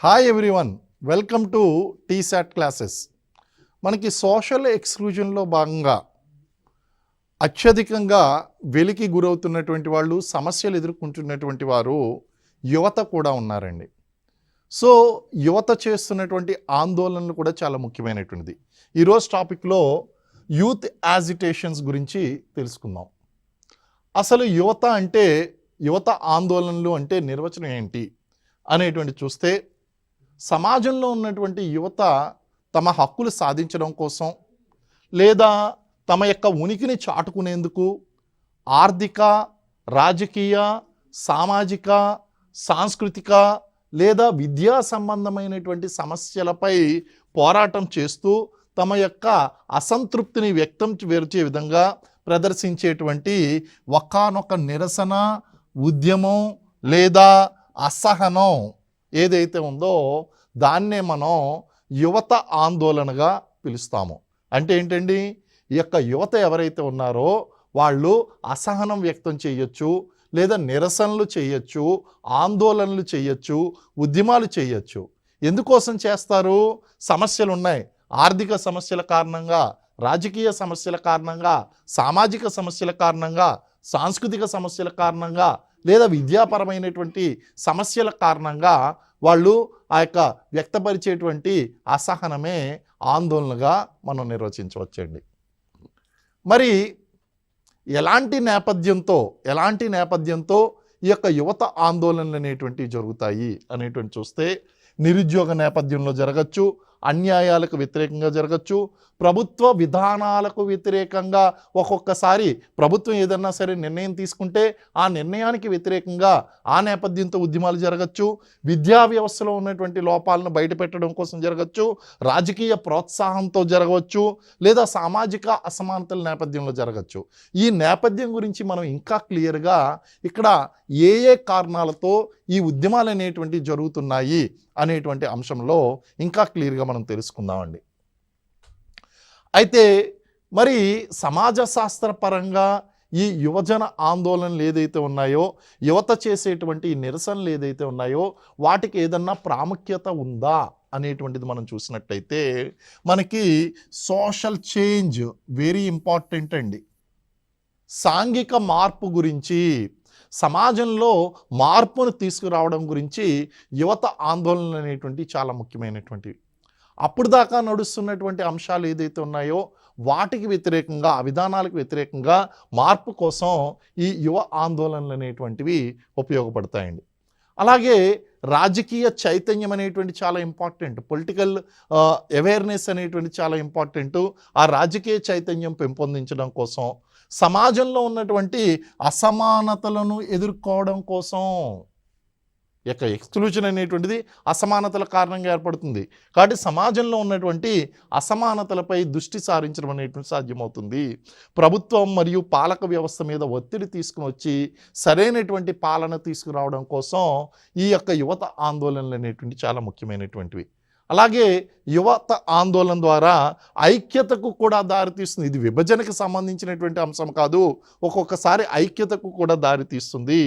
Hi everyone, welcome to T-SAT classes. మనకి social ఎక్స్క్లూజన్లో భాగంగా అత్యధికంగా వెలికి గురవుతున్నటువంటి వాళ్ళు, సమస్యలు ఎదుర్కొంటున్నటువంటి వారు యువత కూడా ఉన్నారండి. సో యువత చేస్తున్నటువంటి ఆందోళనలు కూడా చాలా ముఖ్యమైనటువంటిది. ఈరోజు టాపిక్లో యూత్ యాజిటేషన్స్ గురించి తెలుసుకుందాం. అసలు యువత అంటే, యువత ఆందోళనలు అంటే నిర్వచనం ఏంటి అనేటువంటి చూస్తే, సమాజంలో ఉన్నటువంటి యువత తమ హక్కులు సాధించడం కోసం, లేదా తమ యొక్క ఉనికిని చాటుకునేందుకు ఆర్థిక, రాజకీయ, సామాజిక, సాంస్కృతిక లేదా విద్యా సంబంధమైనటువంటి సమస్యలపై పోరాటం చేస్తూ తమ యొక్క అసంతృప్తిని వ్యక్తం చేసే విధంగా ప్రదర్శించేటువంటి ఒకానొక నిరసన, ఉద్యమం లేదా అసహనం ఏదైతే ఉందో దాన్నే మనం యువత ఆందోళనగా పిలుస్తాము. అంటే ఏంటండి, ఈ యొక్క యువత ఎవరైతే ఉన్నారో వాళ్ళు అసహనం వ్యక్తం చేయొచ్చు, లేదా నిరసనలు చేయొచ్చు, ఆందోళనలు చేయొచ్చు, ఉద్యమాలు చేయొచ్చు. ఎందుకోసం చేస్తారు? సమస్యలు ఉన్నాయి. ఆర్థిక సమస్యల కారణంగా, రాజకీయ సమస్యల కారణంగా, సామాజిక సమస్యల కారణంగా, సాంస్కృతిక సమస్యల కారణంగా, లేదా విద్యాపరమైనటువంటి సమస్యల కారణంగా వాళ్ళు ఆ యొక్క వ్యక్తపరిచేటువంటి అసహనమే ఆందోళనగా మనం నిర్వచించవచ్చండి. మరి ఎలాంటి నేపథ్యంతో ఈ యొక్క యువత ఆందోళనలు అనేటువంటివి జరుగుతాయి అనేటువంటి చూస్తే, నిరుద్యోగ నేపథ్యంలో జరగచ్చు, అన్యాయాలకు వ్యతిరేకంగా జరగచ్చు, ప్రభుత్వ విధానాలకు వ్యతిరేకంగా, ఒక్కొక్కసారి ప్రభుత్వం ఏదన్నా సరే నిర్ణయం తీసుకుంటే ఆ నిర్ణయానికి వ్యతిరేకంగా ఆ నేపథ్యంతో ఉద్యమాలు జరగచ్చు, విద్యా వ్యవస్థలో ఉన్నటువంటి లోపాలను బయటపెట్టడం కోసం జరగచ్చు, రాజకీయ ప్రోత్సాహంతో జరగవచ్చు, లేదా సామాజిక అసమానతల నేపథ్యంలో జరగచ్చు. ఈ నేపథ్యం గురించి మనం ఇంకా క్లియర్గా ఇక్కడ ఏ కారణాలతో ఈ ఉద్యమాలు అనేటువంటివి జరుగుతున్నాయి అనేటువంటి అంశంలో ఇంకా క్లియర్గా మనం తెలుసుకుందామండి. అయితే మరి సమాజ శాస్త్రపరంగా ఈ యువజన ఆందోళనలు ఏదైతే ఉన్నాయో, యువత చేసేటువంటి నిరసనలు ఏదైతే ఉన్నాయో వాటికి ఏదన్నా ప్రాముఖ్యత ఉందా అనేటువంటిది మనం చూసినట్టయితే, మనకి సోషల్ చేంజ్ వెరీ ఇంపార్టెంట్ అండి. సాంఘిక మార్పు గురించి, సమాజంలో మార్పును తీసుకురావడం గురించి యువత ఆందోళనలు అనేటువంటి చాలా ముఖ్యమైనటువంటివి. అప్పుడు దాకా నడుస్తున్నటువంటి అంశాలు ఏదైతే ఉన్నాయో వాటికి వ్యతిరేకంగా, ఆ విధానాలకు వ్యతిరేకంగా మార్పు కోసం ఈ యువ ఆందోళనలు అనేటువంటివి ఉపయోగపడతాయండి. అలాగే రాజకీయ చైతన్యం అనేటువంటి చాలా ఇంపార్టెంట్, పొలిటికల్ అవేర్నెస్ అనేటువంటి చాలా ఇంపార్టెంటు. ఆ రాజకీయ చైతన్యం పెంపొందించడం కోసం, సమాజంలో ఉన్నటువంటి అసమానతలను ఎదుర్కోవడం కోసం. ఇక ఎక్స్క్లూజన్ అనేటువంటిది అసమానతల కారణంగా ఏర్పడుతుంది. కాబట్టి సమాజంలో ఉన్నటువంటి అసమానతలపై దృష్టి సారించడం అనేటువంటి సాధ్యమవుతుంది. ప్రభుత్వం మరియు పాలక వ్యవస్థ మీద ఒత్తిడి తీసుకుని వచ్చి సరైనటువంటి పాలన తీసుకురావడం కోసం ఈ యొక్క యువత ఆందోళనలు అనేటువంటి చాలా ముఖ్యమైనటువంటివి. అలాగే యువత ఆందోళన ద్వారా ఐక్యతకు కూడా దారితీస్తుంది. ఇది విభజనకు సంబంధించినటువంటి అంశం కాదు, ఒక్కొక్కసారి ఐక్యతకు కూడా దారితీస్తుంది.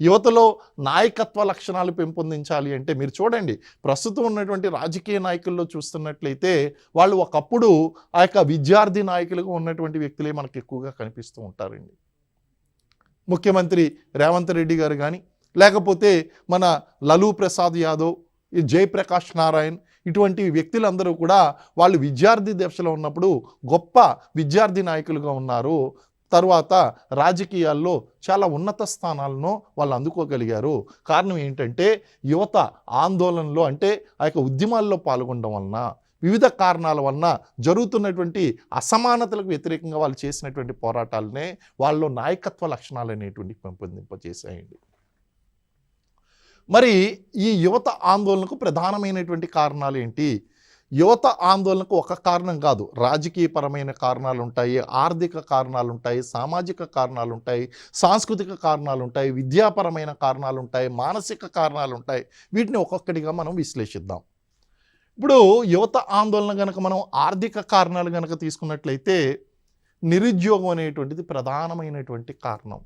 యువతలో నాయకత్వ లక్షణాలు పెంపొందించాలి అంటే, మీరు చూడండి ప్రస్తుతం ఉన్నటువంటి రాజకీయ నాయకుల్లో చూస్తున్నట్లయితే వాళ్ళు ఒకప్పుడు ఆ యొక్క విద్యార్థి నాయకులుగా ఉన్నటువంటి వ్యక్తులే మనకు ఎక్కువగా కనిపిస్తూ ఉంటారండి. ముఖ్యమంత్రి రేవంత్ రెడ్డి గారు కానీ, లేకపోతే మన లలూ ప్రసాద్ యాదవ్, ఈ జయప్రకాష్ నారాయణ్, ఇటువంటి వ్యక్తులందరూ కూడా వాళ్ళు విద్యార్థి దశలో ఉన్నప్పుడు గొప్ప విద్యార్థి నాయకులుగా ఉన్నారు. తర్వాత రాజకీయాల్లో చాలా ఉన్నత స్థానాలను వాళ్ళు అందుకోగలిగారు. కారణం ఏంటంటే యువత ఆందోళనలో, అంటే ఆ యొక్క ఉద్యమాల్లో పాల్గొనడం వలన, వివిధ కారణాల వలన జరుగుతున్నటువంటి అసమానతలకు వ్యతిరేకంగా వాళ్ళు చేసినటువంటి పోరాటాలనే వాళ్ళలో నాయకత్వ లక్షణాలు అనేటువంటి పెంపొందింపజేశాయండి. మరి ఈ యువత ఆందోళనకు ప్రధానమైనటువంటి కారణాలు ఏంటి? యువత ఆందోళనకు ఒక కారణం కాదు, రాజకీయపరమైన కారణాలు ఉంటాయి, ఆర్థిక కారణాలు ఉంటాయి, సామాజిక కారణాలు ఉంటాయి, సాంస్కృతిక కారణాలు ఉంటాయి, విద్యాపరమైన కారణాలు ఉంటాయి, మానసిక కారణాలు ఉంటాయి. వీటిని ఒక్కొక్కటిగా మనం విశ్లేషిద్దాం. ఇప్పుడు యువత ఆందోళన కనుక మనం ఆర్థిక కారణాలు కనుక తీసుకున్నట్లయితే, నిరుద్యోగం అనేటువంటిది ప్రధానమైనటువంటి కారణం.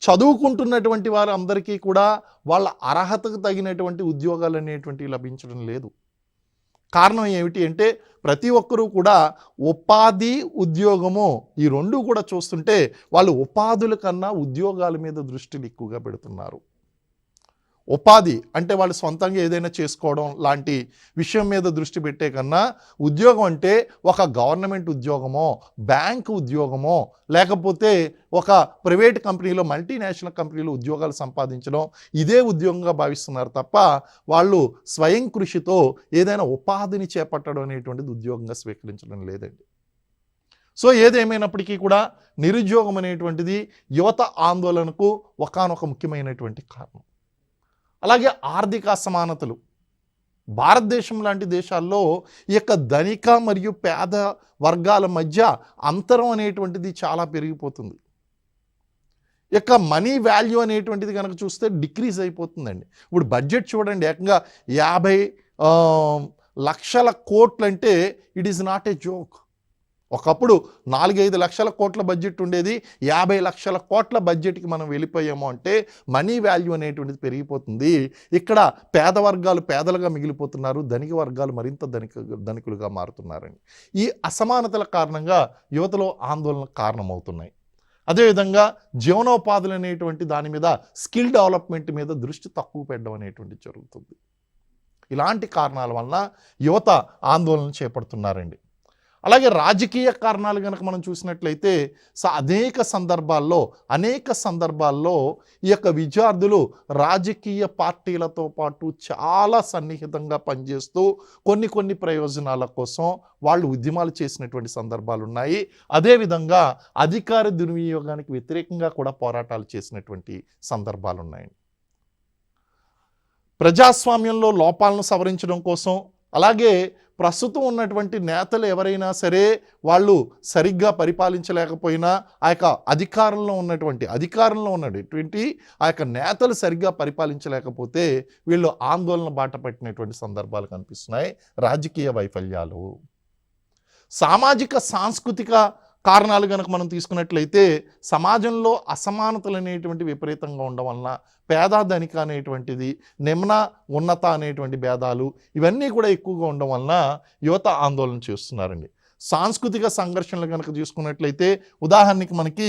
చదువుకుంటున్నటువంటి వారందరికీ కూడా వాళ్ళ అర్హతకు తగినటువంటి ఉద్యోగాలు అనేటువంటివి లభించడం లేదు. కారణం ఏమిటి అంటే ప్రతి ఒక్కరూ కూడా ఉపాధి, ఉద్యోగము ఈ రెండు కూడా చూస్తుంటే వాళ్ళు ఉపాధుల కన్నా ఉద్యోగాల మీద దృష్టిని ఎక్కువగా పెడుతున్నారు. ఉపాధి అంటే వాళ్ళు సొంతంగా ఏదైనా చేసుకోవడం లాంటి విషయం మీద దృష్టి పెట్టే కన్నా ఉద్యోగం అంటే ఒక గవర్నమెంట్ ఉద్యోగమో, బ్యాంక్ ఉద్యోగమో, లేకపోతే ఒక ప్రైవేట్ కంపెనీలో, మల్టీనేషనల్ కంపెనీలో ఉద్యోగాలు సంపాదించడం ఇదే ఉద్యోగంగా భావిస్తున్నారు తప్ప వాళ్ళు స్వయం కృషితో ఏదైనా ఉపాధిని చేపట్టడం అనేటువంటిది ఉద్యోగంగా స్వీకరించడం లేదండి. సో ఏదేమైనప్పటికీ కూడా నిరుద్యోగం అనేటువంటిది యువత ఆందోళనకు ఒకానొక ముఖ్యమైనటువంటి కారణం. అలాగే ఆర్థిక అసమానతలు భారతదేశం లాంటి దేశాల్లో ఈ యొక్క ధనిక మరియు పేద వర్గాల మధ్య అంతరం అనేటువంటిది చాలా పెరిగిపోతుంది. యొక్క మనీ వాల్యూ అనేటువంటిది కనుక చూస్తే డిక్రీజ్ అయిపోతుందండి. ఇప్పుడు బడ్జెట్ చూడండి, ఏకంగా 50 లక్షల కోట్లు అంటే it is not a joke. ఒకప్పుడు 4-5 లక్షల కోట్ల బడ్జెట్ ఉండేది, 50 లక్షల కోట్ల బడ్జెట్కి మనం వెళ్ళిపోయాము అంటే మనీ వాల్యూ అనేటువంటిది పెరిగిపోతుంది. ఇక్కడ పేద వర్గాలు పేదలుగా మిగిలిపోతున్నారు, ధనిక వర్గాలు మరింత ధనికులుగా మారుతున్నారండి. ఈ అసమానతల కారణంగా యువతలో ఆందోళనకు కారణమవుతున్నాయి. అదేవిధంగా జీవనోపాధులు అనేటువంటి దాని మీద, స్కిల్ డెవలప్మెంట్ మీద దృష్టి తక్కువ పెట్టడం అనేటువంటి జరుగుతుంది. ఇలాంటి కారణాల వలన యువత ఆందోళన చేపడుతున్నారండి. అలాగే రాజకీయ కారణాలు కనుక మనం చూసినట్లయితే అనేక సందర్భాల్లో ఈ యొక్క విద్యార్థులు రాజకీయ పార్టీలతో పాటు చాలా సన్నిహితంగా పనిచేస్తూ కొన్ని ప్రయోజనాల కోసం వాళ్ళు ఉద్యమాలు చేసినటువంటి సందర్భాలు ఉన్నాయి. అదేవిధంగా అధికార దుర్వినియోగానికి వ్యతిరేకంగా కూడా పోరాటాలు చేసినటువంటి సందర్భాలు ఉన్నాయండి. ప్రజాస్వామ్యంలో లోపాలను సవరించడం కోసం, అలాగే ప్రస్తుతం ఉన్నటువంటి నేతలు ఎవరైనా సరే వాళ్ళు సరిగ్గా పరిపాలించలేకపోయినా ఆ యొక్క అధికారంలో ఉన్నటువంటి ఆ యొక్క నేతలు సరిగ్గా పరిపాలించలేకపోతే వీళ్ళు ఆందోళన బాట పట్టినటువంటి సందర్భాలు కనిపిస్తున్నాయి. రాజకీయ వైఫల్యాలు, సామాజిక సాంస్కృతిక కారణాలు కనుక మనం తీసుకున్నట్లయితే సమాజంలో అసమానతలు అనేటువంటి విపరీతంగా ఉండడం వలన పేద ధనిక అనేటువంటిది, నిమ్న ఉన్నత అనేటువంటి భేదాలు ఇవన్నీ కూడా ఎక్కువగా ఉండడం వలన యువత ఆందోళన చేస్తున్నారండి. సాంస్కృతిక సంఘర్షణలు కనుక తీసుకున్నట్లయితే ఉదాహరణకి మనకి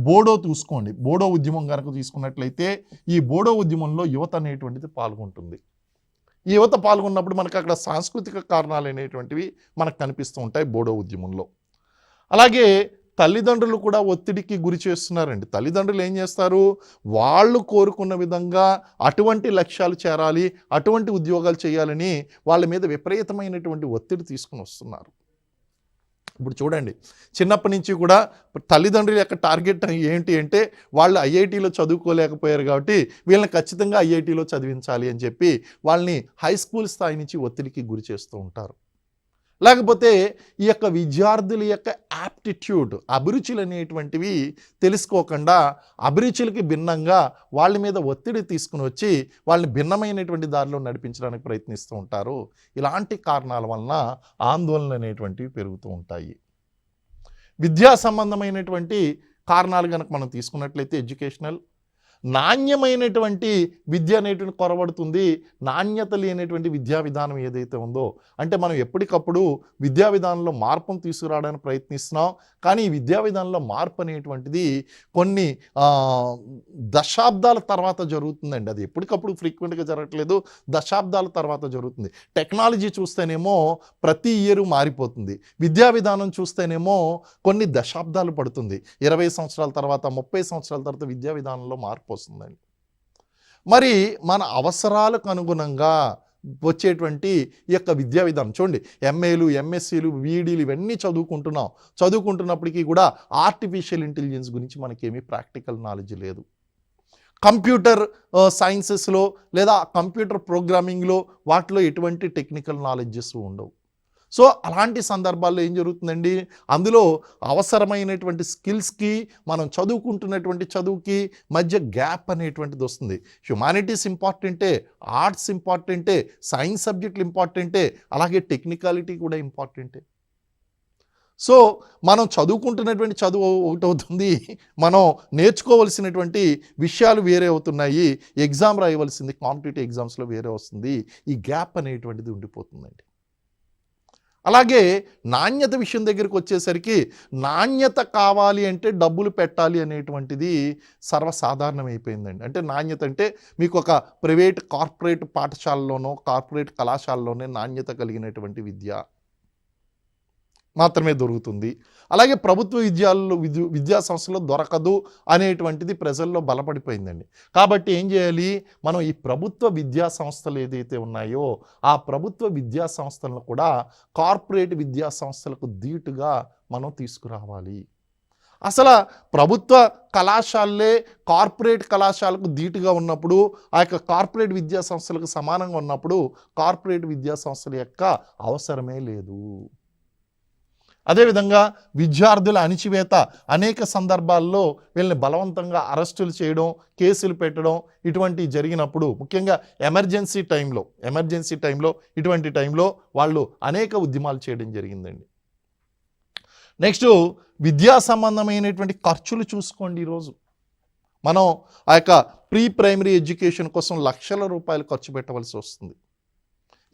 బోడో చూసుకోండి, బోడో ఉద్యమం కనుక తీసుకున్నట్లయితే ఈ బోడో ఉద్యమంలో యువత అనేటువంటిది పాల్గొంటుంది. ఈ యువత పాల్గొన్నప్పుడు మనకు అక్కడ సాంస్కృతిక కారణాలు అనేటువంటివి మనకు కనిపిస్తూ ఉంటాయి బోడో ఉద్యమంలో. అలాగే తల్లిదండ్రులు కూడా ఒత్తిడికి గురి చేస్తున్నారండి. తల్లిదండ్రులు ఏం చేస్తారు, వాళ్ళు కోరుకున్న విధంగా అటువంటి లక్ష్యాలు చేరాలి, అటువంటి ఉద్యోగాలు చేయాలని వాళ్ళ మీద విపరీతమైనటువంటి ఒత్తిడి తీసుకుని వస్తున్నారు. ఇప్పుడు చూడండి, చిన్నప్పటి నుంచి కూడా తల్లిదండ్రుల యొక్క టార్గెట్ ఏంటి అంటే వాళ్ళు ఐఐటీలో చదువుకోలేకపోయారు కాబట్టి వీళ్ళని ఖచ్చితంగా ఐఐటీలో చదివించాలి అని చెప్పి వాళ్ళని హై స్కూల్ స్థాయి నుంచి ఒత్తిడికి గురి చేస్తూ ఉంటారు. లేకపోతే ఈ యొక్క విద్యార్థుల యొక్క యాప్టిట్యూడ్, అభిరుచులు అనేటువంటివి తెలుసుకోకుండా అభిరుచులకి భిన్నంగా వాళ్ళ మీద ఒత్తిడి తీసుకుని వచ్చి వాళ్ళని భిన్నమైనటువంటి దారిలో నడిపించడానికి ప్రయత్నిస్తూ ఉంటారు. ఇలాంటి కారణాల వలన ఆందోళనలు అనేటువంటివి పెరుగుతూ ఉంటాయి. విద్యా సంబంధమైనటువంటి కారణాలు కనుక మనం తీసుకున్నట్లయితే ఎడ్యుకేషనల్, నాణ్యమైనటువంటి విద్య అనేటువంటి కొరబడుతుంది. నాణ్యత లేనటువంటి విద్యా విధానం ఏదైతే ఉందో, అంటే మనం ఎప్పటికప్పుడు విద్యా విధానంలో మార్పును తీసుకురావడానికి ప్రయత్నిస్తున్నాం, కానీ ఈ విద్యా విధానంలో మార్పు అనేటువంటిది కొన్ని దశాబ్దాల తర్వాత జరుగుతుందండి. అది ఎప్పటికప్పుడు ఫ్రీక్వెంట్గా జరగట్లేదు, దశాబ్దాల తర్వాత జరుగుతుంది. టెక్నాలజీ చూస్తేనేమో ప్రతి ఇయర్ మారిపోతుంది, విద్యా విధానం చూస్తేనేమో కొన్ని దశాబ్దాలు పడుతుంది. 20 సంవత్సరాల తర్వాత, 30 సంవత్సరాల తర్వాత విద్యా విధానంలో మార్పు వస్తుందండి. మరి మన అవసరాలకు అనుగుణంగా వచ్చేటువంటి ఈ యొక్క విద్యా విధానం చూడండి, ఎంఏలు, ఎంఎస్సీలు, వీడీలు ఇవన్నీ చదువుకుంటున్నప్పటికీ కూడా ఆర్టిఫిషియల్ ఇంటెలిజెన్స్ గురించి మనకేమీ ప్రాక్టికల్ నాలెడ్జ్ లేదు. కంప్యూటర్ సైన్సెస్లో లేదా కంప్యూటర్ ప్రోగ్రామింగ్లో వాటిలో ఎటువంటి టెక్నికల్ నాలెడ్జెస్ ఉండవు. సో అలాంటి సందర్భాల్లో ఏం జరుగుతుందండి, అందులో అవసరమైనటువంటి స్కిల్స్కి మనం చదువుకుంటున్నటువంటి చదువుకి మధ్య గ్యాప్ అనేటువంటిది వస్తుంది. హ్యుమానిటీస్ ఇంపార్టెంటే, ఆర్ట్స్ ఇంపార్టెంటే, సైన్స్ సబ్జెక్టులు ఇంపార్టెంటే, అలాగే టెక్నికాలిటీ కూడా ఇంపార్టెంటే. సో మనం చదువుకుంటున్నటువంటి చదువు ఒకటి అవుతుంది, మనం నేర్చుకోవలసినటువంటి విషయాలు వేరే అవుతున్నాయి, ఎగ్జామ్ రాయవలసింది కాంపిటేటివ్ ఎగ్జామ్స్లో వేరే వస్తుంది, ఈ గ్యాప్ అనేటువంటిది ఉండిపోతుందండి. అలాగే నాణ్యత విషయం దగ్గరికి వచ్చేసరికి నాణ్యత కావాలి అంటే డబ్బులు పెట్టాలి అనేటువంటిది సర్వసాధారణమైపోయిందండి. అంటే నాణ్యత అంటే మీకు ఒక ప్రైవేట్ కార్పొరేట్ పాఠశాలలోనో కార్పొరేట్ కళాశాలలోనే నాణ్యత కలిగినటువంటి విద్య మాత్రమే దొరుకుతుంది. అలాగే ప్రభుత్వ విద్యా సంస్థలో దొరకదు అనేటువంటిది ప్రజల్లో బలపడిపోయిందండి. కాబట్టి ఏం చేయాలి, మనం ఈ ప్రభుత్వ విద్యా సంస్థలు ఏదైతే ఉన్నాయో ఆ ప్రభుత్వ విద్యా సంస్థలను కూడా కార్పొరేట్ విద్యా సంస్థలకు ధీటుగా మనం తీసుకురావాలి. అసలు ప్రభుత్వ కళాశాలలే కార్పొరేట్ కళాశాలకు ధీటుగా ఉన్నప్పుడు, ఆ యొక్క కార్పొరేట్ విద్యా సంస్థలకు సమానంగా ఉన్నప్పుడు కార్పొరేట్ విద్యా సంస్థల యొక్క అవసరమే లేదు. అదేవిధంగా విద్యార్థుల అణిచివేత అనేక సందర్భాల్లో వీళ్ళని బలవంతంగా అరెస్టులు చేయడం, కేసులు పెట్టడం ఇటువంటివి జరిగినప్పుడు, ముఖ్యంగా ఎమర్జెన్సీ టైంలో ఇటువంటి టైంలో వాళ్ళు అనేక ఉద్యమాలు చేయడం జరిగిందండి. నెక్స్ట్ విద్యా సంబంధమైనటువంటి ఖర్చులు చూసుకోండి. ఈరోజు మనం ఆ యొక్క ప్రీ ప్రైమరీ ఎడ్యుకేషన్ కోసం లక్షల రూపాయలు ఖర్చు పెట్టవలసి వస్తుంది.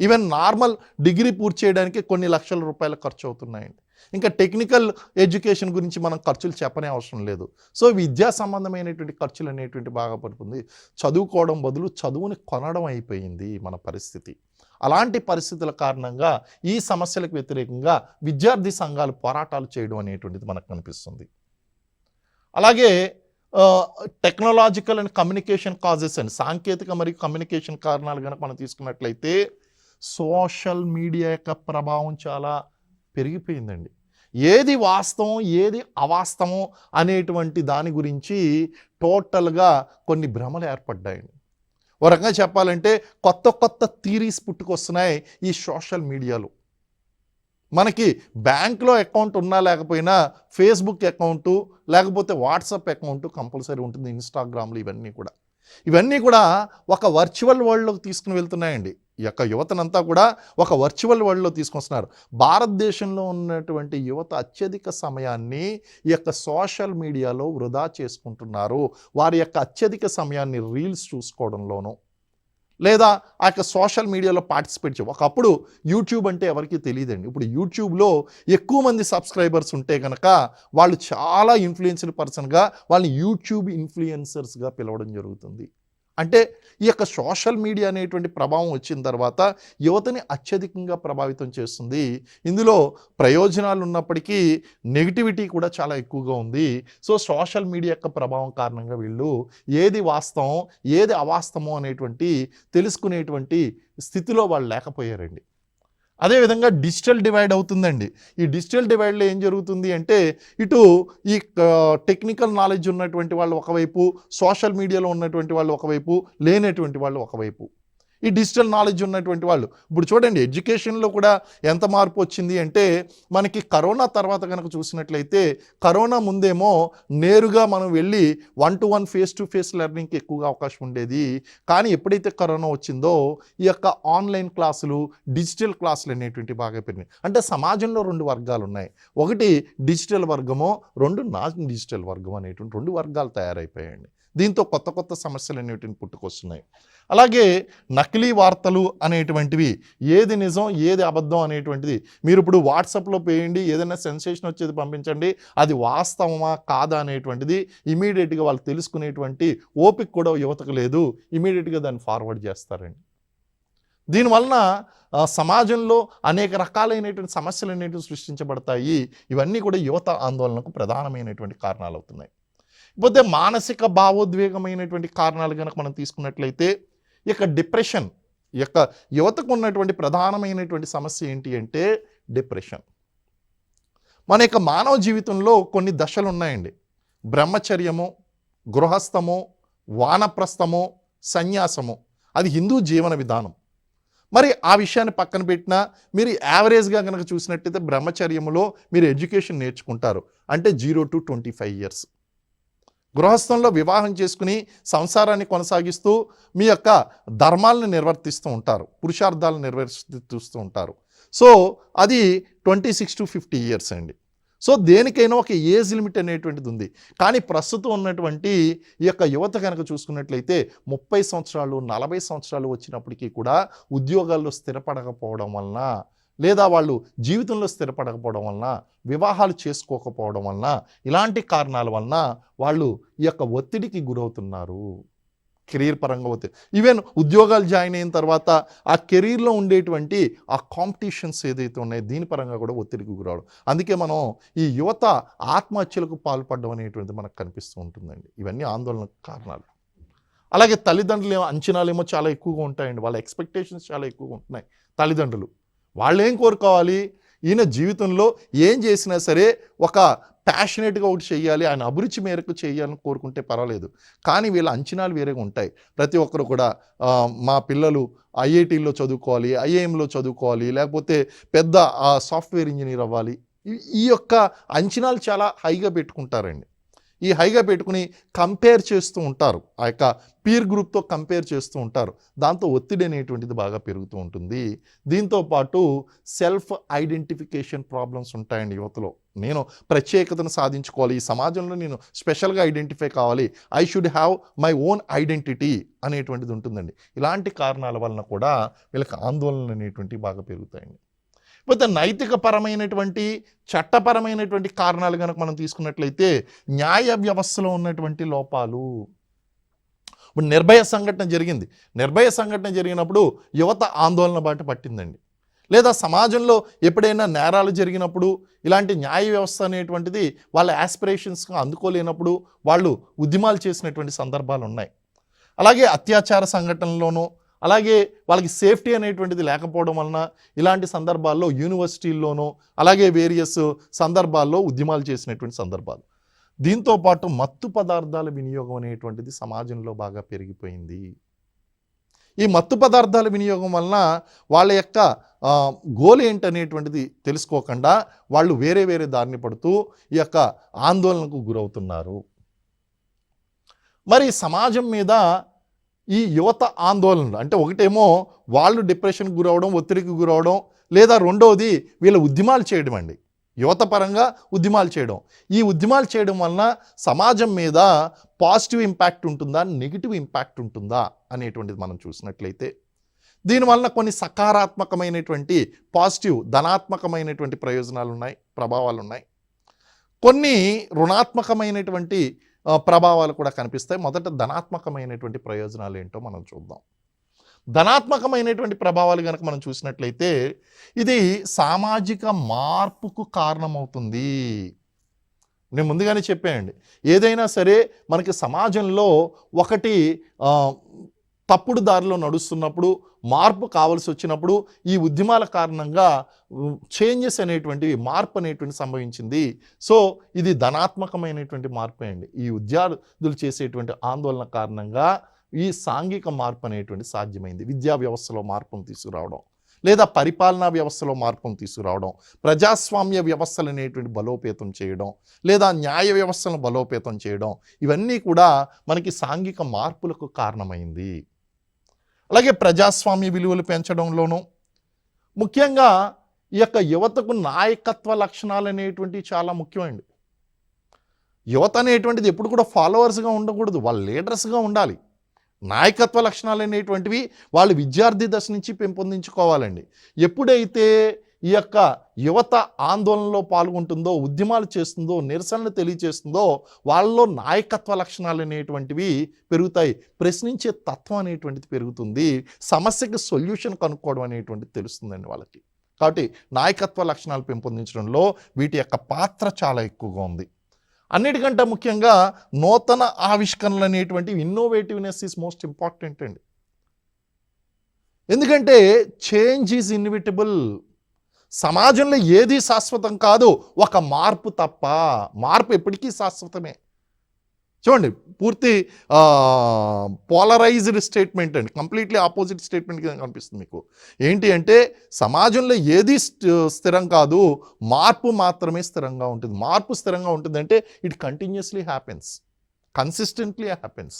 ఈవెన్ నార్మల్ డిగ్రీ పూర్తి చేయడానికి కొన్ని లక్షల రూపాయలు ఖర్చు అవుతున్నాయండి. ఇంకా టెక్నికల్ ఎడ్యుకేషన్ గురించి మనం ఖర్చులు చెప్పనే అవసరం లేదు. సో విద్యా సంబంధమైనటువంటి ఖర్చులు అనేటువంటి బాగా పడుతుంది. చదువుకోవడం బదులు చదువుని కొనడం అయిపోయింది మన పరిస్థితి. అలాంటి పరిస్థితుల కారణంగా ఈ సమస్యలకు వ్యతిరేకంగా విద్యార్థి సంఘాలు పోరాటాలు చేయడం అనేటువంటిది మనకు కనిపిస్తుంది. అలాగే technological and communication causes and సాంకేతిక మరియు కమ్యూనికేషన్ కారణాలు కనుక మనం తీసుకున్నట్లయితే సోషల్ మీడియా యొక్క ప్రభావం చాలా పెరిగిపోయిందండి. ఏది వాస్తవం ఏది అవాస్తవం అనేటువంటి దాని గురించి టోటల్గా కొన్ని భ్రమలు ఏర్పడ్డాయండి. ఓ రకంగా చెప్పాలంటే కొత్త థీరీస్ పుట్టుకొస్తున్నాయి ఈ సోషల్ మీడియాలో. మనకి బ్యాంక్లో అకౌంట్ ఉన్నా లేకపోయినా ఫేస్బుక్ అకౌంటు లేకపోతే వాట్సాప్ అకౌంటు కంపల్సరీ ఉంటుంది. ఇన్స్టాగ్రామ్లు ఇవన్నీ కూడా ఒక వర్చువల్ వరల్డ్లోకి తీసుకుని వెళ్తున్నాయండి. ఈ యొక్క యువతనంతా కూడా ఒక వర్చువల్ వరల్డ్లో తీసుకొస్తున్నారు. భారతదేశంలో ఉన్నటువంటి యువత అత్యధిక సమయాన్ని ఈ యొక్క సోషల్ మీడియాలో వృధా చేసుకుంటున్నారు. వారి యొక్క అత్యధిక సమయాన్ని రీల్స్ చూసుకోవడంలోనూ లేదా ఆ యొక్క సోషల్ మీడియాలో పార్టిసిపేట్ చేయ. ఒకప్పుడు యూట్యూబ్ అంటే ఎవరికీ తెలియదండి. ఇప్పుడు యూట్యూబ్లో ఎక్కువ మంది సబ్స్క్రైబర్స్ ఉంటే కనుక వాళ్ళు చాలా ఇన్ఫ్లుయెన్స్డ్ పర్సన్గా వాళ్ళని యూట్యూబ్ ఇన్ఫ్లుయెన్సర్స్గా పిలవడం జరుగుతుంది. అంటే ఈ యొక్క సోషల్ మీడియా అనేటువంటి ప్రభావం వచ్చిన తర్వాత యువతని అత్యధికంగా ప్రభావితం చేస్తుంది. ఇందులో ప్రయోజనాలు ఉన్నప్పటికీ నెగిటివిటీ కూడా చాలా ఎక్కువగా ఉంది. సో సోషల్ మీడియా యొక్క ప్రభావం కారణంగా వీళ్ళు ఏది వాస్తవం ఏది అవాస్తవం అనేటువంటి తెలుసుకునేటువంటి స్థితిలో వాళ్ళు లేకపోయారండి. అదేవిధంగా డిజిటల్ డివైడ్ అవుతుందండి. ఈ డిజిటల్ డివైడ్లో ఏం జరుగుతుంది అంటే ఇటు ఈ టెక్నికల్ నాలెడ్జ్ ఉన్నటువంటి వాళ్ళు ఒకవైపు, సోషల్ మీడియాలో ఉన్నటువంటి వాళ్ళు ఒకవైపు, లేనటువంటి వాళ్ళు ఒకవైపు. ఈ డిజిటల్ నాలెడ్జ్ ఉన్నటువంటి వాళ్ళు ఇప్పుడు చూడండి ఎడ్యుకేషన్లో కూడా ఎంత మార్పు వచ్చింది అంటే మనకి కరోనా తర్వాత కనుక చూసినట్లయితే కరోనా ముందేమో నేరుగా మనం వెళ్ళి 1-to-1 ఫేస్ లెర్నింగ్కి ఎక్కువగా అవకాశం ఉండేది. కానీ ఎప్పుడైతే కరోనా వచ్చిందో ఈ యొక్క ఆన్లైన్ క్లాసులు డిజిటల్ క్లాసులు అనేటువంటి బాగా పెరిగినాయి. అంటే సమాజంలో 2 వర్గాలు ఉన్నాయి. ఒకటి డిజిటల్ వర్గమో, 2 నాన్ డిజిటల్ వర్గం అనేటువంటి 2 వర్గాలు తయారైపోయాయండి. దీంతో కొత్త సమస్యలు అనేటివి పుట్టుకొస్తున్నాయి. అలాగే నకిలీ వార్తలు అనేటువంటివి ఏది నిజం ఏది అబద్ధం అనేటువంటిది మీరు ఇప్పుడు వాట్సాప్లో పోయండి, ఏదైనా సెన్సేషన్ వచ్చేది పంపించండి, అది వాస్తవమా కాదా అనేటువంటిది ఇమీడియట్గా వాళ్ళు తెలుసుకునేటువంటి ఓపిక కూడా యువతకు లేదు. ఇమీడియట్గా దాన్ని ఫార్వర్డ్ చేస్తారండి. దీనివలన సమాజంలో అనేక రకాలైనటువంటి సమస్యలు అనేటివి సృష్టించబడతాయి. ఇవన్నీ కూడా యువత ఆందోళనకు ప్రధానమైనటువంటి కారణాలు అవుతున్నాయి. పోతే మానసిక భావోద్వేగమైనటువంటి కారణాలు కనుక మనం తీసుకున్నట్లయితే ఇక డిప్రెషన్, ఈ యొక్క యువతకు ఉన్నటువంటి ప్రధానమైనటువంటి సమస్య ఏంటి అంటే డిప్రెషన్. మన యొక్క మానవ జీవితంలో కొన్ని దశలు ఉన్నాయండి. బ్రహ్మచర్యము, గృహస్థము, వానప్రస్థము, సన్యాసము. అది హిందూ జీవన విధానం. మరి ఆ విషయాన్ని పక్కన పెట్టినా మీరు యావరేజ్గా కనుక చూసినట్టయితే బ్రహ్మచర్యములో మీరు ఎడ్యుకేషన్ నేర్చుకుంటారు, అంటే 0 to 25 years. గృహస్థంలో వివాహం చేసుకుని సంసారాన్ని కొనసాగిస్తూ మీ యొక్క ధర్మాలను నిర్వర్తిస్తూ ఉంటారు, పురుషార్థాలను నిర్వర్తిస్తూ ఉంటారు. సో అది 26 to 50 years అండి. సో దేనికైనా ఒక ఏజ్ లిమిట్ అనేటువంటిది ఉంది. కానీ ప్రస్తుతం ఉన్నటువంటి ఈ యొక్క యువత కనుక చూసుకున్నట్లయితే 30 సంవత్సరాలు 40 సంవత్సరాలు వచ్చినప్పటికీ కూడా ఉద్యోగాల్లో స్థిరపడకపోవడం వలన, లేదా వాళ్ళు జీవితంలో స్థిరపడకపోవడం వలన, వివాహాలు చేసుకోకపోవడం వలన, ఇలాంటి కారణాల వలన వాళ్ళు ఈ యొక్క ఒత్తిడికి గురవుతున్నారు. కెరీర్ పరంగా ఒత్తిడి, ఈవెన్ ఉద్యోగాలు జాయిన్ అయిన తర్వాత ఆ కెరీర్లో ఉండేటువంటి ఆ కాంపిటీషన్స్ ఏదైతే ఉన్నాయో దీని పరంగా కూడా ఒత్తిడికి గురవడం. అందుకే మనం ఈ యువత ఆత్మహత్యలకు పాల్పడడం అనేటువంటిది మనకు కనిపిస్తూ ఉంటుందండి. ఇవన్నీ ఆందోళన కారణాలు. అలాగే తల్లిదండ్రులు అంచనాలేమో చాలా ఎక్కువగా ఉంటాయండి. వాళ్ళ ఎక్స్పెక్టేషన్స్ చాలా ఎక్కువగా ఉంటున్నాయి. తల్లిదండ్రులు వాళ్ళు ఏం కోరుకోవాలి, ఈయన జీవితంలో ఏం చేసినా సరే ఒక ప్యాషనేట్గా ఒకటి చేయాలి, ఆయన అభిరుచి మేరకు చేయాలని కోరుకుంటే పర్వాలేదు. కానీ వీళ్ళ అంచనాలు వేరేగా ఉంటాయి. ప్రతి ఒక్కరు కూడా మా పిల్లలు ఐఐటీలో చదువుకోవాలి, ఐఐఎంలో చదువుకోవాలి, లేకపోతే పెద్ద సాఫ్ట్వేర్ ఇంజనీర్ అవ్వాలి. ఈ యొక్క అంచనాలు చాలా హైగా పెట్టుకుంటారండి. ఈ హైగా పెట్టుకుని కంపేర్ చేస్తూ ఉంటారు, ఆ యొక్క పీర్ గ్రూప్తో కంపేర్ చేస్తూ ఉంటారు. దాంతో ఒత్తిడి అనేటువంటిది బాగా పెరుగుతూ ఉంటుంది. దీంతోపాటు సెల్ఫ్ ఐడెంటిఫికేషన్ ప్రాబ్లమ్స్ ఉంటాయండి యువతలో. నేను ప్రత్యేకతను సాధించుకోవాలి, ఈ సమాజంలో నేను స్పెషల్గా ఐడెంటిఫై కావాలి, I should have my own identity అనేటువంటిది ఉంటుందండి. ఇలాంటి కారణాల వలన కూడా వీళ్ళకి ఆందోళనలు అనేటువంటివి బాగా పెరుగుతాయండి. పోతే నైతికపరమైనటువంటి చట్టపరమైనటువంటి కారణాలు కనుక మనం తీసుకున్నట్లయితే న్యాయ వ్యవస్థలో ఉన్నటువంటి లోపాలు. ఇప్పుడు నిర్భయ సంఘటన జరిగింది. నిర్భయ సంఘటన జరిగినప్పుడు యువత ఆందోళన బాట పట్టిందండి. లేదా సమాజంలో ఎప్పుడైనా నేరాలు జరిగినప్పుడు ఇలాంటి న్యాయ వ్యవస్థ అనేటువంటిది వాళ్ళ యాస్పిరేషన్స్గా అందుకోలేనప్పుడు వాళ్ళు ఉద్యమాలు చేసినటువంటి సందర్భాలు ఉన్నాయి. అలాగే అత్యాచార సంఘటనలోనూ, అలాగే వాళ్ళకి సేఫ్టీ అనేటువంటిది లేకపోవడం వలన ఇలాంటి సందర్భాల్లో యూనివర్సిటీల్లోనూ, అలాగే వేరియస్ సందర్భాల్లో ఉద్యమాలు చేసినటువంటి సందర్భాలు. దీంతోపాటు మత్తు పదార్థాల వినియోగం అనేటువంటిది సమాజంలో బాగా పెరిగిపోయింది. ఈ మత్తు పదార్థాల వినియోగం వలన వాళ్ళ యొక్క గోల్ ఏంటనేటువంటిది తెలుసుకోకుండా వాళ్ళు వేరే వేరే దారిని పడుతూ ఈ యొక్క ఆందోళనకు గురవుతున్నారు. మరి సమాజం మీద ఈ యువత ఆందోళనలు అంటే ఒకటేమో వాళ్ళు డిప్రెషన్కి గురవడం, ఒత్తిడికి గురవడం, లేదా రెండవది వీళ్ళ ఉద్యమాలు చేయడం అండి. యువత పరంగా ఉద్యమాలు చేయడం. ఈ ఉద్యమాలు చేయడం వలన సమాజం మీద పాజిటివ్ ఇంపాక్ట్ ఉంటుందా, నెగిటివ్ ఇంపాక్ట్ ఉంటుందా అనేటువంటిది మనం చూసినట్లయితే దీనివలన కొన్ని సకారాత్మకమైనటువంటి పాజిటివ్ ధనాత్మకమైనటువంటి ప్రయోజనాలు ఉన్నాయి, ప్రభావాలు ఉన్నాయి. కొన్ని రుణాత్మకమైనటువంటి ప్రభావాలు కూడా కనిపిస్తాయి. మొదట ధనాత్మకమైనటువంటి ప్రయోజనాలు ఏంటో మనం చూద్దాం. ధనాత్మకమైనటువంటి ప్రభావాలు కనుక మనం చూసినట్లయితే ఇది సామాజిక మార్పుకు కారణమవుతుంది. నేను ముందుగానే చెప్పానండి, ఏదైనా సరే మనకి సమాజంలో ఒకటి తప్పుడు దారిలో నడుస్తున్నప్పుడు, మార్పు కావాల్సి వచ్చినప్పుడు ఈ ఉద్యమాల కారణంగా చేంజెస్ అనేటువంటివి, మార్పు అనేటువంటి సంభవించింది. సో ఇది ధనాత్మకమైనటువంటి మార్పే అండి. ఈ విద్యార్థులు చేసేటువంటి ఆందోళన కారణంగా ఈ సాంఘిక మార్పు అనేటువంటి సాధ్యమైంది. విద్యా వ్యవస్థలో మార్పును తీసుకురావడం, లేదా పరిపాలనా వ్యవస్థలో మార్పును తీసుకురావడం, ప్రజాస్వామ్య వ్యవస్థలు అనేటువంటి బలోపేతం చేయడం, లేదా న్యాయ వ్యవస్థలను బలోపేతం చేయడం, ఇవన్నీ కూడా మనకి సాంఘిక మార్పులకు కారణమైంది. అలాగే ప్రజాస్వామ్య విలువలు పెంచడంలోనూ ముఖ్యంగా ఈ యొక్క యువతకు నాయకత్వ లక్షణాలు అనేటువంటివి చాలా ముఖ్యమండి. యువత అనేటువంటిది ఎప్పుడు కూడా ఫాలోవర్స్గా ఉండకూడదు, వాళ్ళు లీడర్స్గా ఉండాలి. నాయకత్వ లక్షణాలు అనేటువంటివి వాళ్ళు విద్యార్థి దశ నుంచి పెంపొందించుకోవాలండి. ఎప్పుడైతే ఈ యొక్క యువత ఆందోళనలో పాల్గొంటుందో, ఉద్యమాలు చేస్తుందో, నిరసనలు తెలియజేస్తుందో వాళ్ళలో నాయకత్వ లక్షణాలు అనేటువంటివి పెరుగుతాయి. ప్రశ్నించే తత్వం అనేటువంటిది పెరుగుతుంది. సమస్యకి సొల్యూషన్ కనుక్కోవడం అనేటువంటిది తెలుస్తుందండి వాళ్ళకి. కాబట్టి నాయకత్వ లక్షణాలు పెంపొందించడంలో వీటి యొక్క పాత్ర చాలా ఎక్కువగా ఉంది. అన్నిటికంటే ముఖ్యంగా నూతన ఆవిష్కరణలు అనేటువంటి ఇన్నోవేటివ్నెస్ ఈజ్ మోస్ట్ ఇంపార్టెంట్ అండి. ఎందుకంటే చేంజ్ ఈజ్ ఇన్విటబుల్. సమాజంలో ఏది శాశ్వతం కాదు, ఒక మార్పు తప్ప. మార్పు ఎప్పటికీ శాశ్వతమే. చూడండి, పూర్తి పోలరైజ్డ్ స్టేట్మెంట్ అండి, కంప్లీట్లీ ఆపోజిట్ స్టేట్మెంట్ కనిపిస్తుంది మీకు. ఏంటి అంటే సమాజంలో ఏది స్థిరం కాదు, మార్పు మాత్రమే స్థిరంగా ఉంటుంది. మార్పు స్థిరంగా ఉంటుందంటే it continuously happens, consistently happens.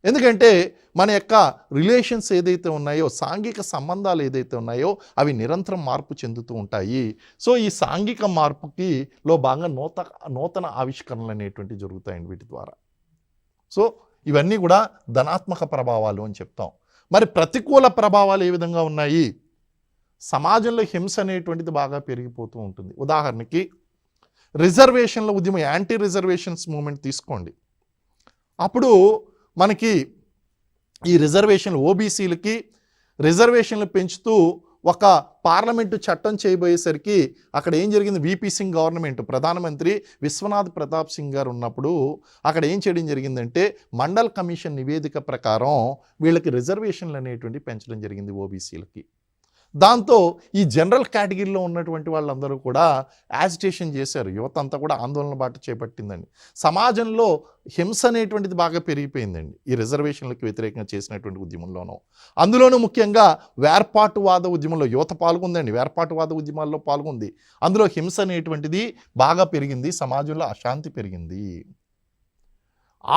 ఎందుకంటే మన యొక్క రిలేషన్స్ ఏదైతే ఉన్నాయో, సాంఘిక సంబంధాలు ఏదైతే ఉన్నాయో అవి నిరంతరం మార్పు చెందుతూ ఉంటాయి. సో ఈ సాంఘిక మార్పుకి భాగంగా నూతన ఆవిష్కరణలు అనేటువంటివి జరుగుతాయండి వీటి ద్వారా. సో ఇవన్నీ కూడా ధనాత్మక ప్రభావాలు అని చెప్తాం. మరి ప్రతికూల ప్రభావాలు ఏ విధంగా ఉన్నాయి? సమాజంలో హింస అనేటువంటిది బాగా పెరిగిపోతూ ఉంటుంది. ఉదాహరణకి రిజర్వేషన్ల ఉద్యమం, యాంటీ రిజర్వేషన్స్ మూమెంట్ తీసుకోండి. అప్పుడు మనకి ఈ రిజర్వేషన్లు, ఓబీసీలకి రిజర్వేషన్లు పెంచుతూ ఒక పార్లమెంటు చట్టం చేయబోయేసరికి అక్కడ ఏం జరిగింది? విపి సింగ్ గవర్నమెంట్, ప్రధానమంత్రి విశ్వనాథ్ ప్రతాప్ సింగ్ గారు ఉన్నప్పుడు అక్కడ ఏం చేయడం జరిగిందంటే మండల్ కమిషన్ నివేదిక ప్రకారం వీళ్ళకి రిజర్వేషన్లు అనేటువంటి పెంచడం జరిగింది ఓబీసీలకి. దాంతో ఈ జనరల్ కేటగిరీలో ఉన్నటువంటి వాళ్ళందరూ కూడా యాజిటేషన్ చేశారు. యువత అంతా కూడా ఆందోళన బాట చేపట్టిందండి. సమాజంలో హింస అనేటువంటిది బాగా పెరిగిపోయిందండి ఈ రిజర్వేషన్లకు వ్యతిరేకంగా చేసినటువంటి ఉద్యమంలోనూ. అందులోనూ ముఖ్యంగా వేర్పాటువాద ఉద్యమంలో యువత పాల్గొందండి. వేర్పాటువాద ఉద్యమాల్లో పాల్గొంది. అందులో హింస అనేటువంటిది బాగా పెరిగింది. సమాజంలో అశాంతి పెరిగింది.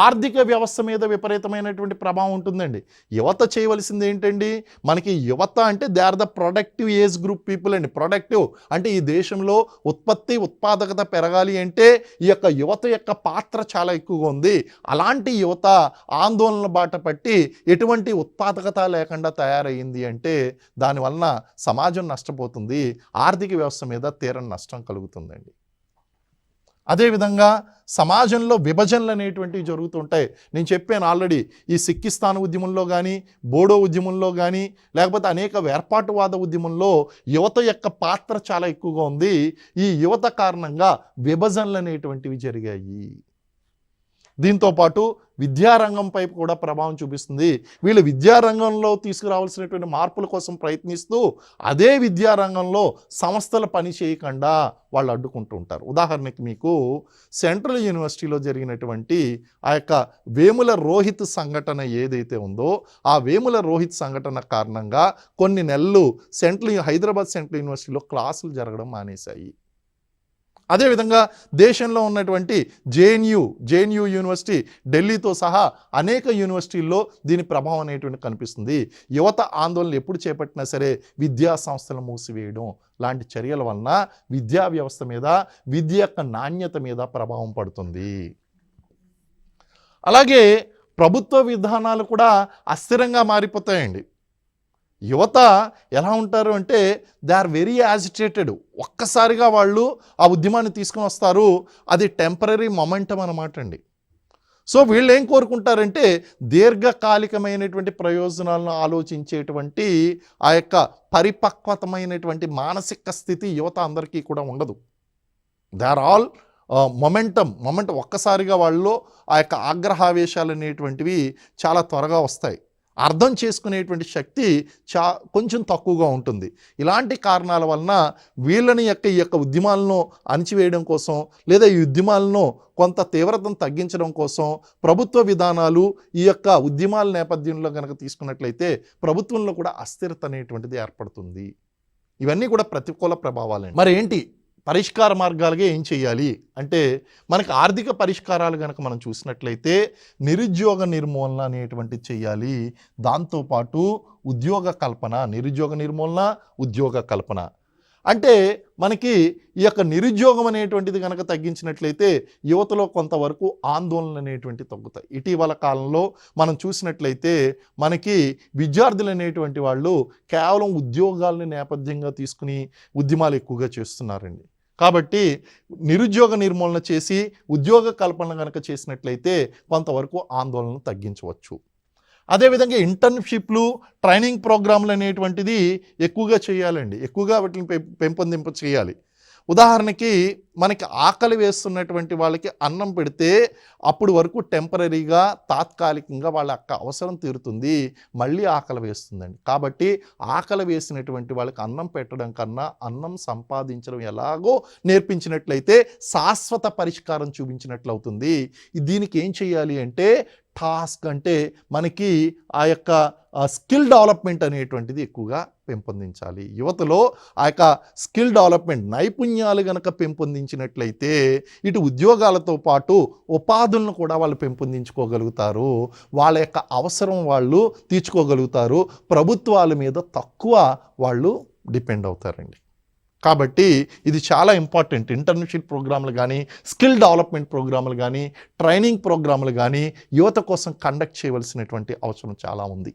ఆర్థిక వ్యవస్థ మీద విపరీతమైనటువంటి ప్రభావం ఉంటుందండి. యువత చేయవలసింది ఏంటండి? మనకి యువత అంటే they are the productive age group people అండి. ప్రొడక్టివ్ అంటే ఈ దేశంలో ఉత్పాదకత పెరగాలి అంటే ఈ యొక్క యువత యొక్క పాత్ర చాలా ఎక్కువగా ఉంది. అలాంటి యువత ఆందోళన బాట పట్టి ఎటువంటి ఉత్పాదకత లేకుండా తయారయ్యింది అంటే దానివలన సమాజం నష్టపోతుంది. ఆర్థిక వ్యవస్థ మీద తీరని నష్టం కలుగుతుందండి. అదేవిధంగా సమాజంలో విభజనలు అనేటువంటివి జరుగుతుంటాయి. నేను చెప్పాను ఆల్రెడీ, ఈ సిక్కిస్తాన్ ఉద్యమంలో కానీ, బోడో ఉద్యమంలో కానీ, లేకపోతే అనేక వేర్పాటువాద ఉద్యమంలో యువత యొక్క పాత్ర చాలా ఎక్కువగా ఉంది. ఈ యువత కారణంగా విభజనలు అనేటువంటివి జరిగాయి. దీంతోపాటు విద్యారంగంపై కూడా ప్రభావం చూపిస్తుంది. వీళ్ళు విద్యారంగంలో తీసుకురావాల్సినటువంటి మార్పుల కోసం ప్రయత్నిస్తూ అదే విద్యారంగంలో సంస్థలు పని చేయకుండా వాళ్ళు అడ్డుకుంటూ ఉంటారు. ఉదాహరణకి మీకు సెంట్రల్ యూనివర్సిటీలో జరిగినటువంటి ఆ యొక్క వేముల రోహిత్ సంఘటన ఏదైతే ఉందో, ఆ వేముల రోహిత్ సంఘటన కారణంగా కొన్ని నెలలు హైదరాబాద్ సెంట్రల్ యూనివర్సిటీలో క్లాసులు జరగడం మానేశాయి. అదేవిధంగా దేశంలో ఉన్నటువంటి జేఎన్యూ యూనివర్సిటీ, ఢిల్లీతో సహా అనేక యూనివర్సిటీల్లో దీని ప్రభావం అనేటువంటి కనిపిస్తుంది. యువత ఆందోళనలు ఎప్పుడు చేపట్టినా సరే విద్యా సంస్థలు మూసివేయడం లాంటి చర్యల వలన విద్యా వ్యవస్థ మీద, విద్య యొక్క నాణ్యత మీద ప్రభావం పడుతుంది. అలాగే ప్రభుత్వ విధానాలు కూడా అస్థిరంగా మారిపోతాయండి. యువత ఎలా ఉంటారు అంటే దే ఆర్ వెరీ యాజిటేటెడ్. ఒక్కసారిగా వాళ్ళు ఆ ఉద్యమాన్ని తీసుకొని వస్తారు. అది టెంపరరీ మొమెంటం అన్నమాట అండి. సో వీళ్ళు ఏం కోరుకుంటారంటే దీర్ఘకాలికమైనటువంటి ప్రయోజనాలను ఆలోచించేటువంటి ఆ యొక్క పరిపక్వతమైనటువంటి మానసిక స్థితి యువత అందరికీ కూడా ఉండదు. దే ఆర్ ఆల్ మొమెంటం ఒక్కసారిగా వాళ్ళలో ఆ యొక్క ఆగ్రహావేశాలు అనేటువంటివి చాలా త్వరగా వస్తాయి. అర్థం చేసుకునేటువంటి శక్తి కొంచెం తక్కువగా ఉంటుంది. ఇలాంటి కారణాల వలన వీళ్ళని ఈ యొక్క ఉద్యమాలను అణిచివేయడం కోసం, లేదా ఈ ఉద్యమాలను కొంత తీవ్రతను తగ్గించడం కోసం ప్రభుత్వ విధానాలు ఈ యొక్క ఉద్యమాల నేపథ్యంలో కనుక తీసుకున్నట్లయితే ప్రభుత్వంలో కూడా అస్థిరత అనేటువంటిది ఏర్పడుతుంది. ఇవన్నీ కూడా ప్రతికూల ప్రభావాలండి. మరి ఏంటి పరిష్కార మార్గాలుగా ఏం చేయాలి అంటే, మనకి ఆర్థిక పరిష్కారాలు కనుక మనం చూసినట్లయితే నిరుద్యోగ నిర్మూలన అనేటువంటిది చేయాలి. దాంతోపాటు నిరుద్యోగ నిర్మూలన, ఉద్యోగ కల్పన. అంటే మనకి ఈ యొక్క నిరుద్యోగం అనేటువంటిది కనుక తగ్గించినట్లయితే యువతలో కొంతవరకు ఆందోళనలు అనేటువంటివి తగ్గుతాయి. ఇటీవల కాలంలో మనం చూసినట్లయితే మనకి విద్యార్థులు అనేటువంటి వాళ్ళు కేవలం ఉద్యోగాలని నేపథ్యంగా తీసుకుని ఉద్యమాలు ఎక్కువగా చేస్తున్నారండి. కాబట్టి నిరుద్యోగ నిర్మూలన చేసి ఉద్యోగ కల్పన కనుక చేసినట్లయితే కొంతవరకు ఆందోళనను తగ్గించవచ్చు. అదేవిధంగా ఇంటర్న్షిప్లు, ట్రైనింగ్ ప్రోగ్రాంలు అనేటువంటిది ఎక్కువగా చేయాలండి. ఎక్కువగా వాటిని పెంపొందింప చేయాలి. ఉదాహరణకి మనకి ఆకలి వేస్తున్నటువంటి వాళ్ళకి అన్నం పెడితే అప్పుడు వరకు టెంపరీగా, తాత్కాలికంగా వాళ్ళ యొక్క అవసరం తీరుతుంది, మళ్ళీ ఆకలి వేస్తుందండి. కాబట్టి ఆకలి వేసినటువంటి వాళ్ళకి అన్నం పెట్టడం కన్నా అన్నం సంపాదించడం ఎలాగో నేర్పించినట్లయితే శాశ్వత పరిష్కారం చూపించినట్లు అవుతుంది. దీనికి ఏం చేయాలి అంటే టాస్క్ అంటే మనకి ఆ యొక్క స్కిల్ డెవలప్మెంట్ అనేటువంటిది ఎక్కువగా పెంపొందించాలి. యువతలో ఆ యొక్క స్కిల్ డెవలప్మెంట్ నైపుణ్యాలు గనక పెంపొందించినట్లయితే ఇటు ఉద్యోగాలతో పాటు ఉపాధులను కూడా వాళ్ళు పెంపొందించుకోగలుగుతారు. వాళ్ళ యొక్క అవసరం వాళ్ళు తీర్చుకోగలుగుతారు. ప్రభుత్వాల మీద తక్కువ వాళ్ళు డిపెండ్ అవుతారండి. కాబట్టి ఇది చాలా ఇంపార్టెంట్. ఇంటర్న్షిప్ ప్రోగ్రాములు కానీ, స్కిల్ డెవలప్మెంట్ ప్రోగ్రాములు కానీ, ట్రైనింగ్ ప్రోగ్రాములు కానీ యువత కోసం కండక్ట్ చేయవలసినటువంటి అవసరం చాలా ఉంది.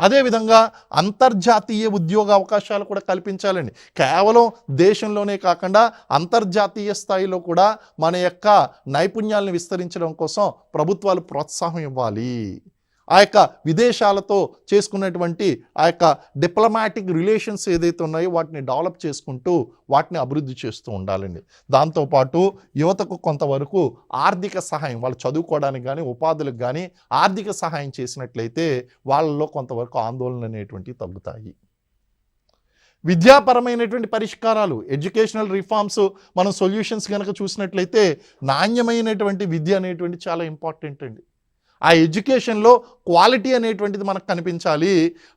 అదేవిధంగా అంతర్జాతీయ ఉద్యోగ అవకాశాలు కూడా కల్పించాలండి. కేవలం దేశంలోనే కాకుండా అంతర్జాతీయ స్థాయిలో కూడా మన యొక్క నైపుణ్యాలను విస్తరించడం కోసం ప్రభుత్వాలు ప్రోత్సాహం ఇవ్వాలి. ఆ యొక్క విదేశాలతో చేసుకున్నటువంటి ఆ యొక్క డిప్లొమాటిక్ రిలేషన్స్ ఏదైతే ఉన్నాయో వాటిని డెవలప్ చేసుకుంటూ వాటిని అభివృద్ధి చేస్తూ ఉండాలండి. దాంతోపాటు యువతకు కొంతవరకు ఆర్థిక సహాయం, వాళ్ళు చదువుకోవడానికి కానీ ఉపాధులకు కానీ ఆర్థిక సహాయం చేసినట్లయితే వాళ్ళలో కొంతవరకు ఆందోళన అనేటువంటివి తగ్గుతాయి. విద్యాపరమైనటువంటి పరిష్కారాలు, ఎడ్యుకేషనల్ రిఫార్మ్స్, మనం సొల్యూషన్స్ కనుక చూసినట్లయితే నాణ్యమైనటువంటి విద్య అనేటువంటి చాలా ఇంపార్టెంట్ అండి. ఆ ఎడ్యుకేషన్లో క్వాలిటీ అనేటువంటిది మనకు కనిపించాలి.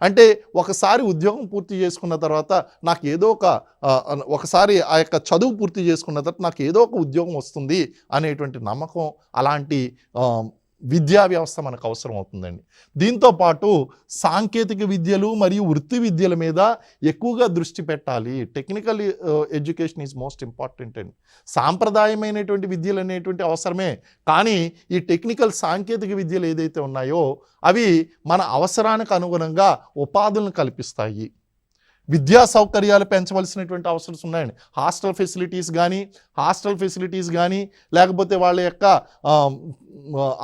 అంటే ఒకసారి ఉద్యోగం పూర్తి చేసుకున్న తర్వాత నాకు ఒకసారి ఆ యొక్క చదువు పూర్తి చేసుకున్న తర్వాత నాకు ఏదో ఒక ఉద్యోగం వస్తుంది అనేటువంటి నమ్మకం, అలాంటి విద్యా వ్యవస్థ మనకు అవసరం అవుతుందండి. దీంతోపాటు సాంకేతిక విద్యలు మరియు వృత్తి విద్యల మీద ఎక్కువగా దృష్టి పెట్టాలి. Technical education is most important అండి. సాంప్రదాయమైనటువంటి విద్యలు అనేటువంటి అవసరమే, కానీ ఈ టెక్నికల్ సాంకేతిక విద్యలు ఏదైతే ఉన్నాయో అవి మన అవసరానికి అనుగుణంగా ఉపాధులను కల్పిస్తాయి. విద్యా సౌకర్యాలు పెంచవలసినటువంటి అవసరం ఉన్నాయండి. హాస్టల్ ఫెసిలిటీస్ కానీ లేకపోతే వాళ్ళ యొక్క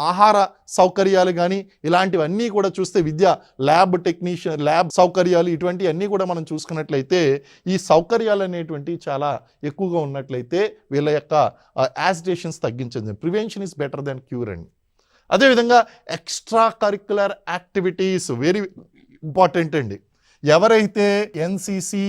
ఆహార సౌకర్యాలు కానీ ఇలాంటివన్నీ కూడా చూస్తే ల్యాబ్ సౌకర్యాలు ఇటువంటివన్నీ కూడా మనం చూసుకున్నట్లయితే ఈ సౌకర్యాలు అనేటువంటివి చాలా ఎక్కువగా ఉన్నట్లయితే వీళ్ళ యొక్క యాజిటేషన్స్ తగ్గించండి. Prevention is better than cure అండి. అదేవిధంగా extra curricular activities very important అండి. ఎవరైతే ఎన్సిసి,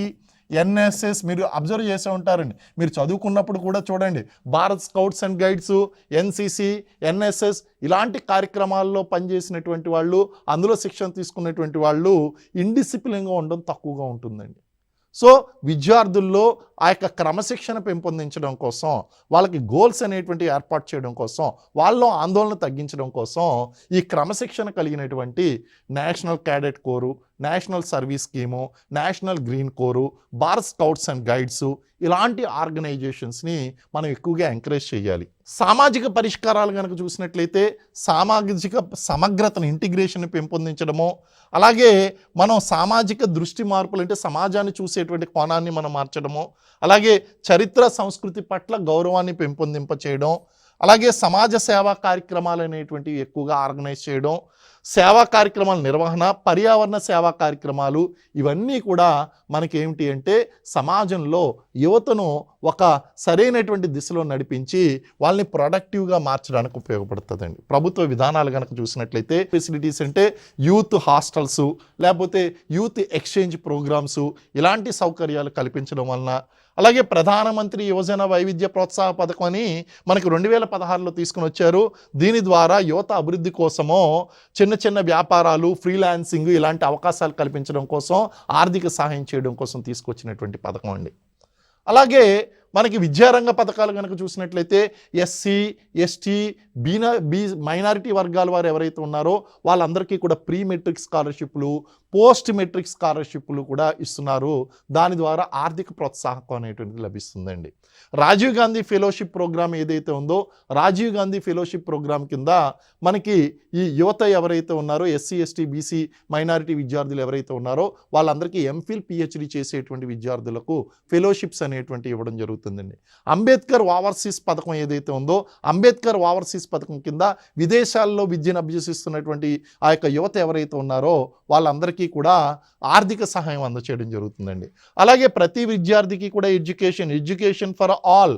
ఎన్ఎస్ఎస్ మీరు అబ్జర్వ్ చేసే ఉంటారండి. మీరు చదువుకున్నప్పుడు కూడా చూడండి, Bharat scouts and guides, NCC, NSS ఇలాంటి కార్యక్రమాల్లో పనిచేసినటువంటి వాళ్ళు, అందులో శిక్షణ తీసుకున్నటువంటి వాళ్ళు ఇండిసిప్లిన్గా ఉండడం తక్కువగా ఉంటుందండి. సో విద్యార్థుల్లో ఆ యొక్క క్రమశిక్షణ పెంపొందించడం కోసం, వాళ్ళకి గోల్స్ అనేటువంటి ఏర్పాటు చేయడం కోసం, వాళ్ళలో ఆందోళన తగ్గించడం కోసం ఈ క్రమశిక్షణ కలిగినటువంటి నేషనల్ క్యాడెట్ కోరు, national service scheme, national green కోరు, భారత్ స్కౌట్స్ అండ్ గైడ్స్ ఇలాంటి ఆర్గనైజేషన్స్ని మనం ఎక్కువగా ఎంకరేజ్ చేయాలి. సామాజిక పరిష్కారాలు కనుక చూసినట్లయితే సామాజిక సమగ్రతను, ఇంటిగ్రేషన్ పెంపొందించడము, అలాగే మనం సామాజిక దృష్టి మార్పులు అంటే సమాజాన్ని చూసేటువంటి కోణాన్ని మనం మార్చడము, అలాగే చరిత్ర సంస్కృతి పట్ల గౌరవాన్ని పెంపొందింప చేయడం, అలాగే సమాజ సేవా కార్యక్రమాలు అనేటువంటివి ఎక్కువగా ఆర్గనైజ్ చేయడం, సేవా కార్యక్రమాల నిర్వహణ, పర్యావరణ సేవా కార్యక్రమాలు ఇవన్నీ కూడా మనకేమిటి అంటే సమాజంలో యువతను ఒక సరైనటువంటి దిశలో నడిపించి వాళ్ళని ప్రొడక్టివ్గా మార్చడానికి ఉపయోగపడుతుందండి. ప్రభుత్వ విధానాలు కనుక చూసినట్లయితే ఫెసిలిటీస్ అంటే యూత్ హాస్టల్స్, లేకపోతే యూత్ ఎక్స్చేంజ్ ప్రోగ్రామ్స్ ఇలాంటి సౌకర్యాలు కల్పించడం వలన, అలాగే ప్రధానమంత్రి యువజన వైవిధ్య ప్రోత్సాహ పథకం అని మనకు 2016లో తీసుకుని వచ్చారు. దీని ద్వారా యువత అభివృద్ధి కోసమో చిన్న వ్యాపారాలు, ఫ్రీలాన్సింగ్ ఇలాంటి అవకాశాలు కల్పించడం కోసం, ఆర్థిక సహాయం చేయడం కోసం తీసుకొచ్చినటువంటి పథకం అండి. అలాగే మనకి విద్యారంగ పథకాలు కనుక చూసినట్లయితే ఎస్సీ, ఎస్టీ, మైనారిటీ వర్గాల వారు ఎవరైతే ఉన్నారో వాళ్ళందరికీ కూడా ప్రీ మెట్రిక్ స్కాలర్షిప్లు, పోస్ట్ మెట్రిక్ స్కాలర్షిప్లు కూడా ఇస్తున్నారు. దాని ద్వారా ఆర్థిక ప్రోత్సాహకం అనేటువంటిది లభిస్తుందండి. రాజీవ్ గాంధీ ఫెలోషిప్ ప్రోగ్రామ్ ఏదైతే ఉందో, రాజీవ్ గాంధీ ఫెలోషిప్ ప్రోగ్రామ్ కింద మనకి ఈ యువత ఎవరైతే ఉన్నారో, ఎస్సీ, ఎస్టీ, బీసీ, మైనారిటీ విద్యార్థులు ఎవరైతే ఉన్నారో వాళ్ళందరికీ ఎంఫిల్, పిహెచ్డి చేసేటువంటి విద్యార్థులకు ఫెలోషిప్స్ అనేటువంటి ఇవ్వడం జరుగుతుందండి. అంబేద్కర్ ఓవర్సీస్ పథకం ఏదైతే ఉందో, అంబేద్కర్ ఓవర్సీస్ పథకం కింద విదేశాల్లో విద్యను అభ్యసిస్తున్నటువంటి ఆ యొక్క యువత ఎవరైతే ఉన్నారో వాళ్ళందరికీ కూడా ఆర్థిక సహాయం అందచేయడం జరుగుతుందండి. అలాగే ప్రతి విద్యార్థికి కూడా ఎడ్యుకేషన్ ఫర్ ఆల్,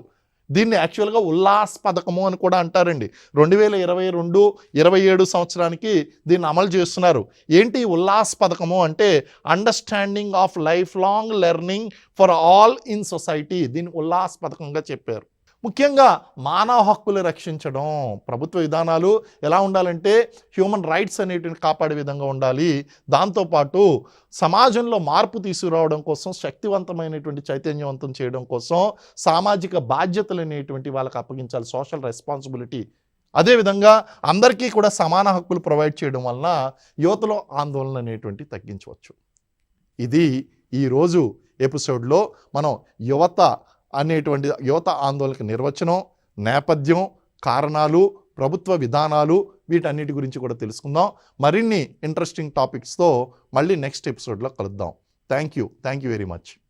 దీన్ని యాక్చువల్గా ఉల్లాస్ పథకము అని కూడా అంటారండి. 2022-27 సంవత్సరానికి దీన్ని అమలు చేస్తున్నారు. ఏంటి ఉల్లాస్ పథకము అంటే understanding of life long learning for all in society, దీన్ని ఉల్లాస్ పథకంగా చెప్పారు. ముఖ్యంగా మానవ హక్కులు రక్షించడం. ప్రభుత్వ విధానాలు ఎలా ఉండాలంటే హ్యూమన్ రైట్స్ అనేటివి కాపాడే విధంగా ఉండాలి. దాంతోపాటు సమాజంలో మార్పు తీసుకురావడం కోసం, శక్తివంతమైనటువంటి చైతన్యవంతం చేయడం కోసం సామాజిక బాధ్యతలు అనేటువంటి వాళ్ళకి అప్పగించాలి, సోషల్ రెస్పాన్సిబిలిటీ. అదేవిధంగా అందరికీ కూడా సమాన హక్కులు ప్రొవైడ్ చేయడం వలన యువతలో ఆందోళన అనేటువంటి తగ్గించవచ్చు. ఇది ఈరోజు ఎపిసోడ్లో మనం యువత ఆందోళనకు నిర్వచనం, నేపథ్యం, కారణాలు, ప్రభుత్వ విధానాలు వీటన్నిటి గురించి కూడా తెలుసుకుందాం. మరిన్ని ఇంట్రెస్టింగ్ టాపిక్స్తో మళ్ళీ నెక్స్ట్ ఎపిసోడ్లో కలుద్దాం. Thank you very much.